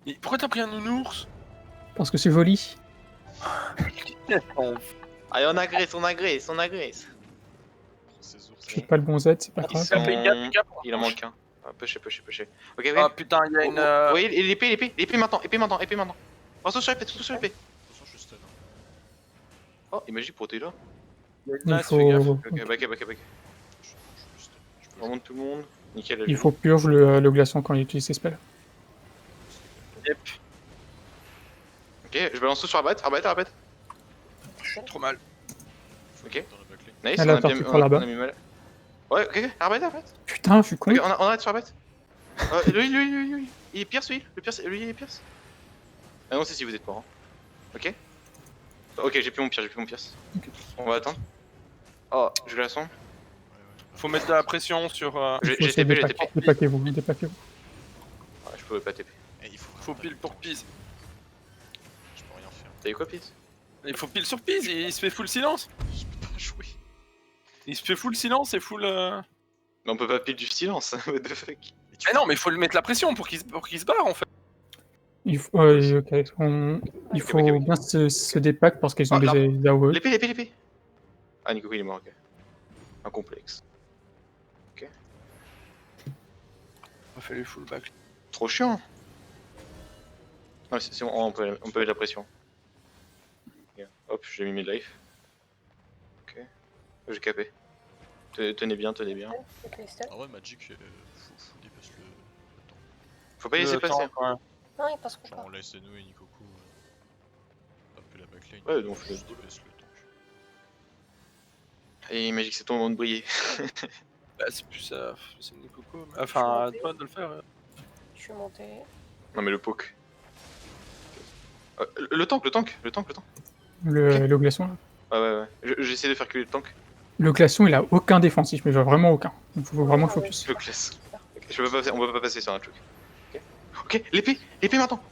Mais pourquoi t'as pris un nounours? Parce que c'est Voli. Allez, on agresse, on agresse, on agresse. Ces ours. Je fais pas le bon Z, c'est pas grave. Il en manque un. Ah, pêchez. Ok, ok. Ah putain, il y a une. Oui, l'épée maintenant. Attention sur l'épée, attention sur l'épée. Attention, je stun. Oh, imagine pour t'es là. Il y a une Il masse, fais gaffe. faut, Ok, back. Je stun. On remonte tout le monde. Nickel. il faut purge le glaçon quand il utilise ses spells. Yep. Ok, je balance tout sur Arbat. Je suis trop mal. Ok. Dans la backlane. Nice, Elle on a a parti bien pour là-bas. on a mis mal. Ouais, ok, Arbat. Putain, je suis con. Ok, on arrête sur Arbat. Lui. Il est pierce, lui. Lui, il est pierce. Ah non, c'est si vous êtes mort. Hein. Ok. Ok, j'ai plus mon pierce. Ok. On va attendre. Oh, je glaçon. Ouais. Faut mettre de la pression sur. J'ai Faut essayer TP, de dépaquer-vous. Ouais, je pouvais pas TP. Eh, il faut Faut pile pour pise. Je peux rien faire. T'as eu quoi, Pete? Il faut pile sur pise, il se fait full silence. Je peux pas jouer. Il se fait full silence et full. Mais on peut pas pile du silence, what the fuck. Mais non, mais il faut lui mettre la pression pour qu'il se barre en fait. Il faut, il faut ok. bien se dépack parce qu'ils ont Ah, des AOE. L'épée. Ah, Nico, il est mort, ok. Un complexe. On fait les full back. Trop chiant. Non, c'est bon, on peut mettre la pression. Ok. Hop, j'ai mis mes life. Ok. J'ai capé. Tenez bien. Ah ouais, Magic, faut dépasser le temps. Faut pas laisser passer. Non, ils passeront Genre, pas. on laisse nous et Nikoku. Hop, la backline. Ouais, donc je dépasse le temps. Et Magic, c'est ton moment de briller. Bah, c'est plus ça. C'est Nikoko. Enfin, à toi de le faire. Je suis monté. Non, mais le poke. Le tank. Le glaçon, là. Ouais. J'essaie de faire culer le tank. Le glaçon, il a aucun défensif, mais genre vraiment aucun. Donc faut vraiment focus. Je classe. Ok, on peut pas passer sur un truc. Ok, l'épée maintenant.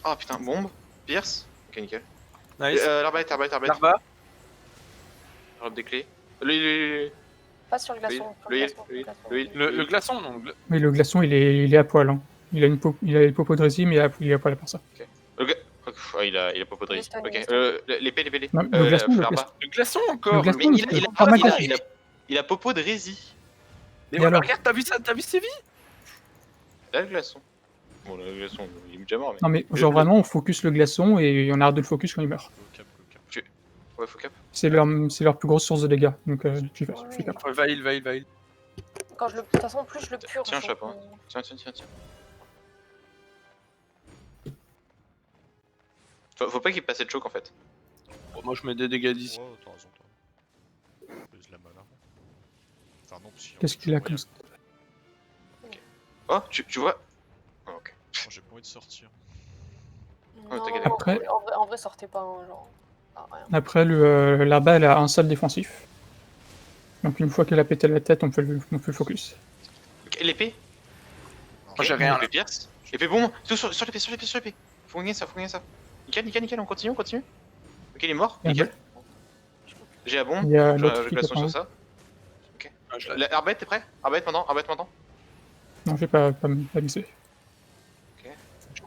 Ah putain, bombe, pierce. Ok, nickel. Nice. L'arbalète. Larva. Robe des clés. Le Pas sur le glaçon. Le glaçon, non. Mais le glaçon, il est à poil. Hein. Il a les popos de résine, mais il est à poil à part ça. gars. Oh, il a pas de risque. Ok, l'épée. Non, le glaçon, Le glaçon encore. Le glaçon, Mais il a popo de rési. Mais Et voilà, alors regarde, t'as vu ça, t'as vu Séville? Là, le glaçon. Bon, le glaçon, il est déjà mort. Mais... Non, mais genre vraiment, on focus le glaçon et on arrête de le focus quand il meurt. Go cap. Ouais, faut cap. C'est leur plus grosse source de dégâts. Donc, tu fais cap. Va il. Quand je le... De toute façon, plus je le purge. Tiens, donc, chapeau. Tiens. Faut pas qu'il passe cette choke en fait. Bon, moi je mets des dégâts d'ici. Oh, t'as raison, Baise la mana. Enfin, non, si. Qu'est-ce qu'il a comme ça? Oh, tu vois. Oh, ok. Oh, j'ai pas envie de sortir. Non, t'inquiète. Après- en vrai, sortez pas, hein, genre. Ah, rien. Après, là-bas, elle a un seul défensif. Donc, une fois qu'elle a pété la tête, on peut le focus. Ok, l'épée. Moi j'ai rien. L'épée pierce. L'épée bombe. Tout sur l'épée. Faut gagner ça. Nickel, on continue. Ok, il est mort. Et Nickel. J'ai la bombe. Il y a Je l'autre je qui glaçon est en sur haut. ça. Ah, je l'ai. Arbet, t'es prêt? Arbet maintenant. Non, j'ai pas misé. J'ai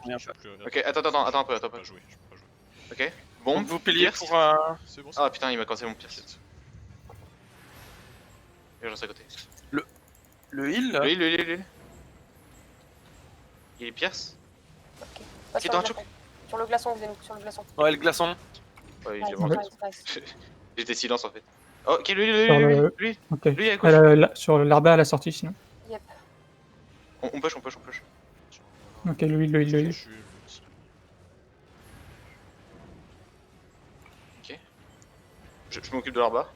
rien Je fait. peux plus rien Ok, faire. attends un peu. Je peux pas jouer. Ok. Bombe. Vous piliez pierce. pour. C'est bon, Ah putain, il m'a cassé mon pierce. Et je reste à côté. Le heal là. Lui. Il est pierce. Pas Qui est sur dans le la glaçon. Sur le glaçon, Xenou, sur le glaçon. Ouais, le glaçon. Ouais, il Nice, est mort. nice. J'étais silence en fait. Oh, ok, Sur lui. Ok. Lui à gauche. Sur l'arbre à la sortie, sinon. Yep. On push. Ok, lui. Je m'occupe de l'arbre.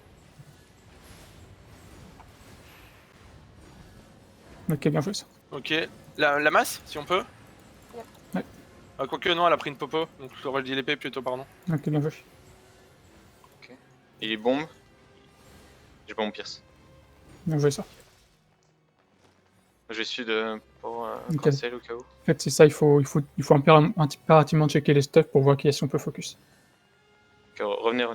Ok, bien joué ça. Ok. La masse, si on peut. Yep. Ouais. Ah, quoique non, elle a pris une popo. Donc je t'aurais dit l'épée plutôt, pardon. Ok, bien joué. Il est bombe. J'ai pas mon pierce. Bien joué ça. Je vais suivre pour Ok. cancel au cas où. En fait, c'est ça, il faut impérativement checker les stuffs pour voir qui est-ce qu'on peut focus. Ok, revenez.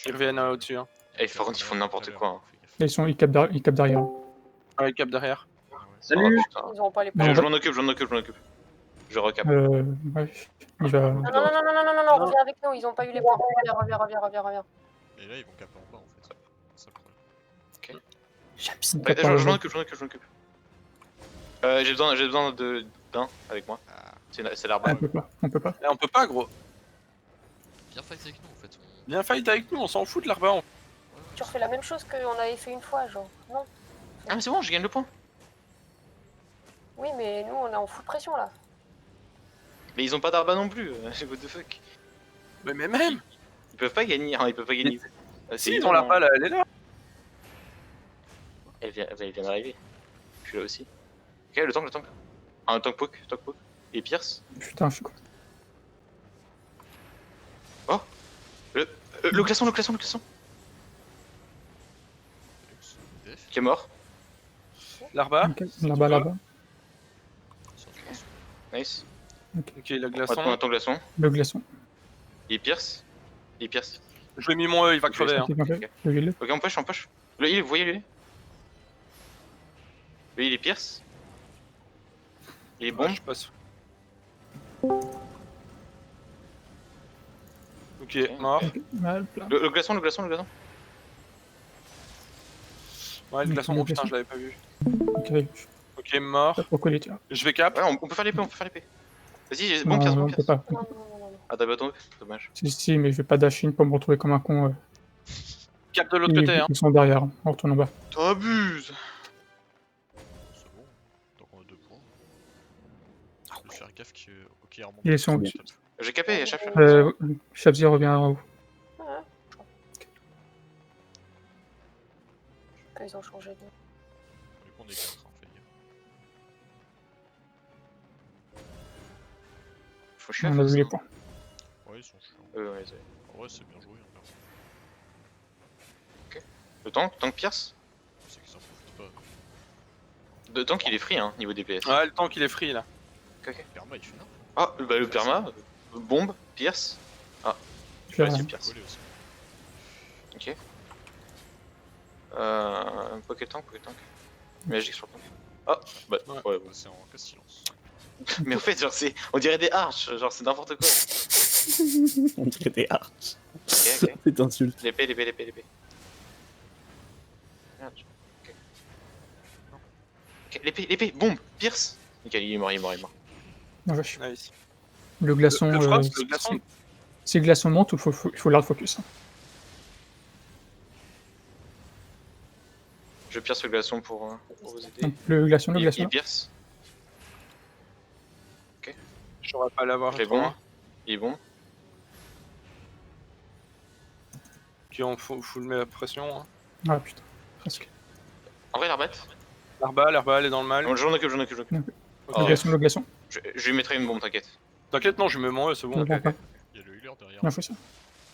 Ils reviennent au-dessus. Hein. Eh, par contre, ils font n'importe quoi. Hein. Là, ils capent derrière. Ah, il cap derrière. Salut. putain. Ils auront pas les Non, points. Je m'en occupe, je m'en occupe, je m'en occupe. Je recap. Ouais, il va... Non, non, non, non, non, non, non, reviens avec nous, ils ont pas eu les points. Reviens. Et là, ils vont caper en bas en fait. C'est ça le problème. Il Ouais, tape je par m'en le bas. occupe, je m'en occupe, je m'en occupe. J'ai besoin d'un avec moi. Ah, C'est l'arbre. On peut pas. Et on peut pas, gros. Viens fight avec nous en fait. Viens fight avec nous, on s'en fout de l'arbre. Tu refais la même chose qu'on avait fait une fois, genre. Non. Ah mais c'est bon, je gagne le point. Oui, mais nous, on est en full pression là. Mais ils ont pas d'arba non plus. What the fuck. Mais même. Ils peuvent pas gagner, hein, ils peuvent pas gagner. Si, ils ont la balle, elle est là. Elle vient d'arriver. Je suis là aussi. Ok, le tank. Ah, un tank poke. Et Pierce. Putain, je suis con. Le glaçon. Def, Qui est mort. L'arbre. Ok, là-bas. sur le glaçon. Nice. Ok, la On va prendre un glaçon. tank glaçon. Le glaçon. Et Pierce. Je lui ai mis mon E, il va crever. Hein. Ok, le heal. Ok, on push. Le heal, vous voyez lui. Le heal est Pierce. Il est bon. Je passe. Ok, mort. Ok, mal, plat. Le glaçon. Ouais, le glaçon, Le oh putain, glaçon. je l'avais pas vu. Ok, Ok, mort. pourquoi il est là? Je vais cap. Ouais, on peut faire l'épée. Vas-y, j'ai bon Non, Pierce, on peut pas. Non, non. Ah, t'as pas ton dommage. Si, mais je vais pas dash in pour me retrouver comme un con. Cap de l'autre côté. Hein. Ils sont derrière, on retourne en bas. T'abuses. C'est bon. Donc on a 2 points. Je vais faire gaffe qu'il remonte. Il est sur- J'ai capé, chef. Shabzi revient en haut. Ouais. Ils ont changé de. Du coup, on est 4 en fait. Faut chier. On a vu les points. Ouais, ils sont chiants. Ouais, En vrai, c'est bien joué. Hein, le tank Pierce. c'est qu'ils en profitent pas. Le tank il est free hein, niveau DPS. Ouais, le temps qu'il est free là. Perma, il fait n'importe Ah, bah le perma, bombe, Pierce. Je Ouais, vais- c'est quoi. Pierce. Collé aussi. Ok. Pocket tank. Magique sur le tank. Ah, bah Ouais. ouais. C'est en cas de silence. Mais en fait, genre on dirait des arches, genre c'est n'importe quoi. On dirait des arches. Ok. C'est insulte. L'épée. Merde. Ok, l'épée, bombe, Pierce. Nickel, il est mort. Non, vache. Nice. Le glaçon. Le problème, c'est que le glaçon. Si le glaçon monte, il faut l'hard focus. Hein. Je pierce le glaçon pour vous aider. Donc, le glaçon. Il pierce. J'aurais pas à l'avoir. Je l'ai bon. Il est bon. Qui on fout le met la pression. Hein. Ah putain, presque. En vrai, l'arbat. L'arba, elle est dans le mal. J'en occupe. Ok. Le glaçon. Je lui mettrai une bombe, t'inquiète. T'inquiète, non, je mets mon E, c'est bon. Le pas. Il y a le healer derrière. Non, je fais ça.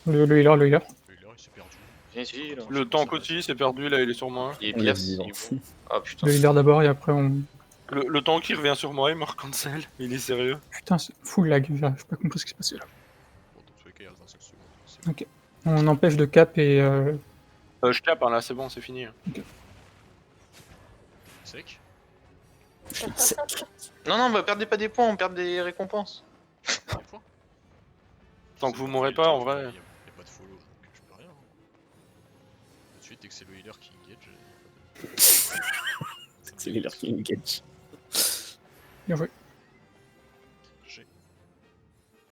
Le healer. Le healer, il s'est perdu. Viens ici, là. Le tank aussi, c'est perdu, là, il est sur moi. Il est On laisse Pierce. vivre. il est bon. Ah putain. Le healer d'abord et après on. Le tank qui revient sur moi, il me cancel. Il est sérieux. Putain, c'est full lag. J'ai pas compris ce qui s'est passé là. Bon, dans tous les cas, il reste 25 secondes. C'est Ok. On empêche de cap et. Je cap, hein, là, c'est bon, c'est fini. sec. Non, bah perdez pas des points, on perd des récompenses. Des points. Tant que vous mourrez pas, en vrai. Il y a pas de follow, donc je peux rien. Tout de suite, dès que c'est le healer qui engage, C'est les leur qui engage. Bien joué.